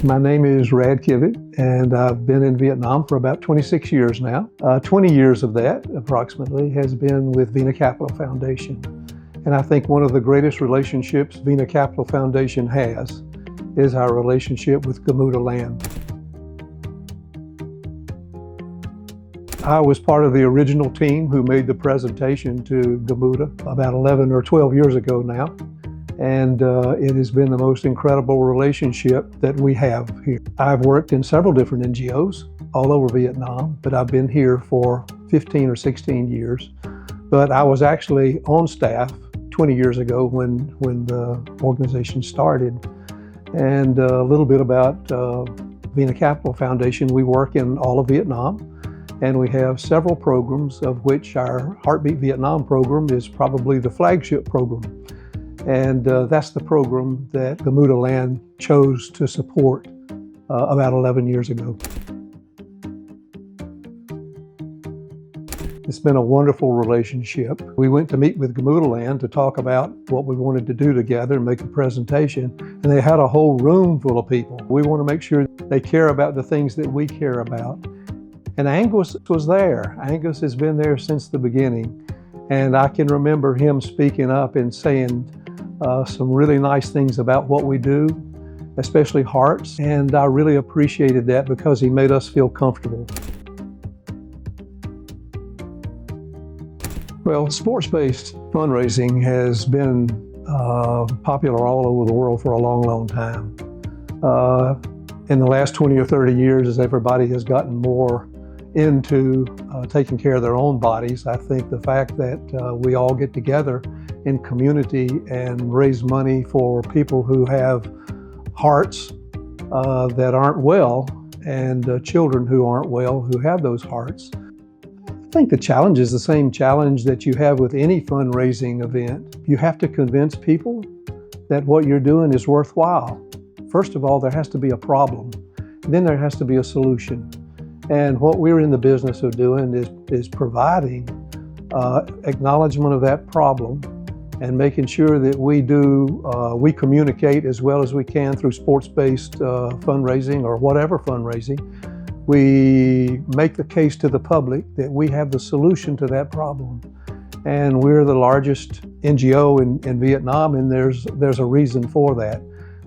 My name is Rad Kivette, and I've been in Vietnam for about 26 years now. 20 years of that, approximately, has been with Vina Capital Foundation. And I think one of the greatest relationships Vina Capital Foundation has is our relationship with Gamuda Land. I was part of the original team who made the presentation to Gamuda about 11 or 12 years ago now. And it has been the most incredible relationship that we have here. I've worked in several different NGOs all over Vietnam, but I've been here for 15 or 16 years. But I was actually on staff 20 years ago when the organization started. And a little bit about Vina Capital Foundation. We work in all of Vietnam, and we have several programs, of which our Heartbeat Vietnam program is probably the flagship program. And that's the program that Gamuda Land chose to support about 11 years ago. It's been a wonderful relationship. We went to meet with Gamuda Land to talk about what we wanted to do together and make a presentation, and they had a whole room full of people. We want to make sure they care about the things that we care about. And Angus was there. Angus has been there since the beginning. And I can remember him speaking up and saying some really nice things about what we do, especially hearts. And I really appreciated that because he made us feel comfortable. Well, sports-based fundraising has been popular all over the world for a long, long time. In the last 20 or 30 years, as everybody has gotten more into taking care of their own bodies, I think the fact that we all get together in community and raise money for people who have hearts that aren't well, and children who aren't well who have those hearts. I think the challenge is the same challenge that you have with any fundraising event. You have to convince people that what you're doing is worthwhile. First of all, there has to be a problem. Then there has to be a solution. And what we're in the business of doing is providing acknowledgement of that problem and making sure that we communicate as well as we can through sports-based fundraising or whatever fundraising. We make the case to the public that we have the solution to that problem. And we're the largest NGO in Vietnam, and there's a reason for that.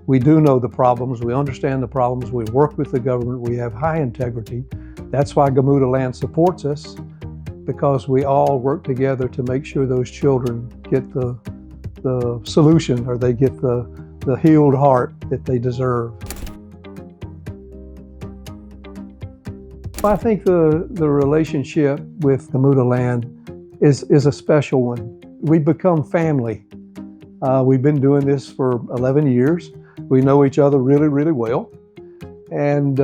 We do know the problems, we understand the problems, we work with the government, we have high integrity. That's why Gamuda Land supports us, because we all work together to make sure those children get the solution, or they get the healed heart that they deserve. I think the relationship with Gamuda Land is a special one. We've become family. We've been doing this for 11 years. We know each other really, really well. And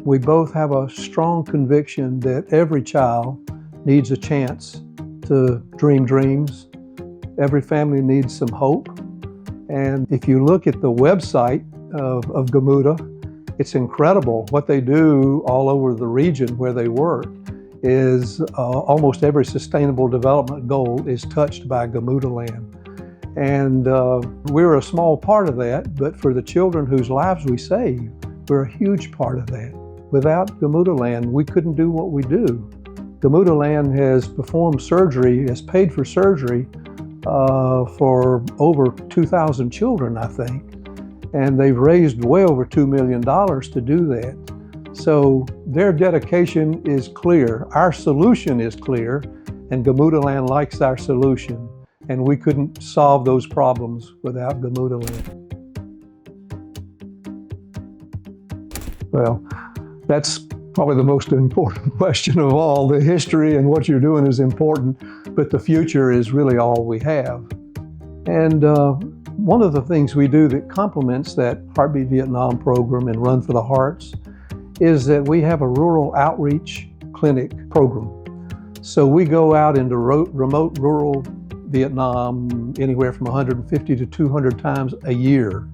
we both have a strong conviction that every child needs a chance to dream dreams. Every family needs some hope. And if you look at the website of Gamuda, it's incredible what they do all over the region where they work. Is almost every sustainable development goal is touched by Gamuda Land. And we're a small part of that, but for the children whose lives we save, we're a huge part of that. Without Gamuda Land, we couldn't do what we do. Gamuda Land has performed surgery, has paid for surgery for over 2,000 children, I think. And they've raised way over $2 million to do that. So their dedication is clear, our solution is clear, and Gamuda Land likes our solution. And we couldn't solve those problems without Gamuda Land. Well, that's probably the most important question of all. The history and what you're doing is important, but the future is really all we have. And one of the things we do that complements that Heartbeat Vietnam program and Run for the Hearts is that we have a rural outreach clinic program. So we go out into remote rural Vietnam anywhere from 150 to 200 times a year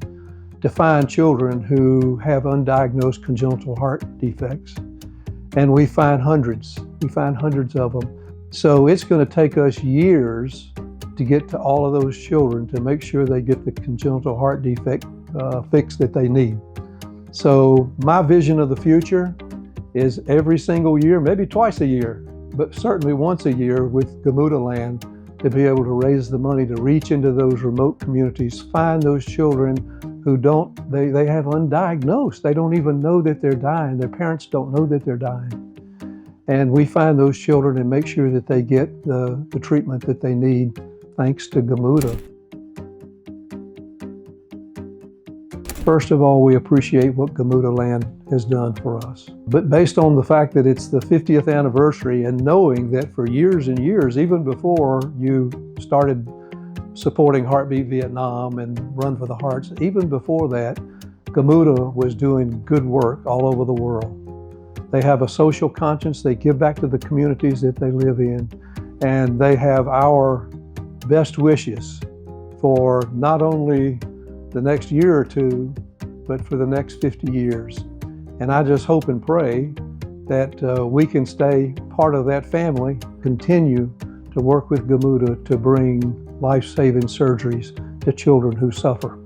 to find children who have undiagnosed congenital heart defects. And we find hundreds of them. So it's going to take us years to get to all of those children to make sure they get the congenital heart defect fix that they need. So my vision of the future is every single year, maybe twice a year, but certainly once a year with Gamuda Land, to be able to raise the money to reach into those remote communities, find those children who they have undiagnosed. They don't even know that they're dying. Their parents don't know that they're dying. And we find those children and make sure that they get the treatment that they need, thanks to Gamuda. First of all, we appreciate what Gamuda Land has done for us. But based on the fact that it's the 50th anniversary and knowing that for years and years, even before you started supporting Heartbeat Vietnam and Run for the Hearts, even before that, Gamuda was doing good work all over the world. They have a social conscience. They give back to the communities that they live in, and they have our best wishes for not only the next year or two, but for the next 50 years. And I just hope and pray that we can stay part of that family, continue to work with Gamuda to bring life-saving surgeries to children who suffer.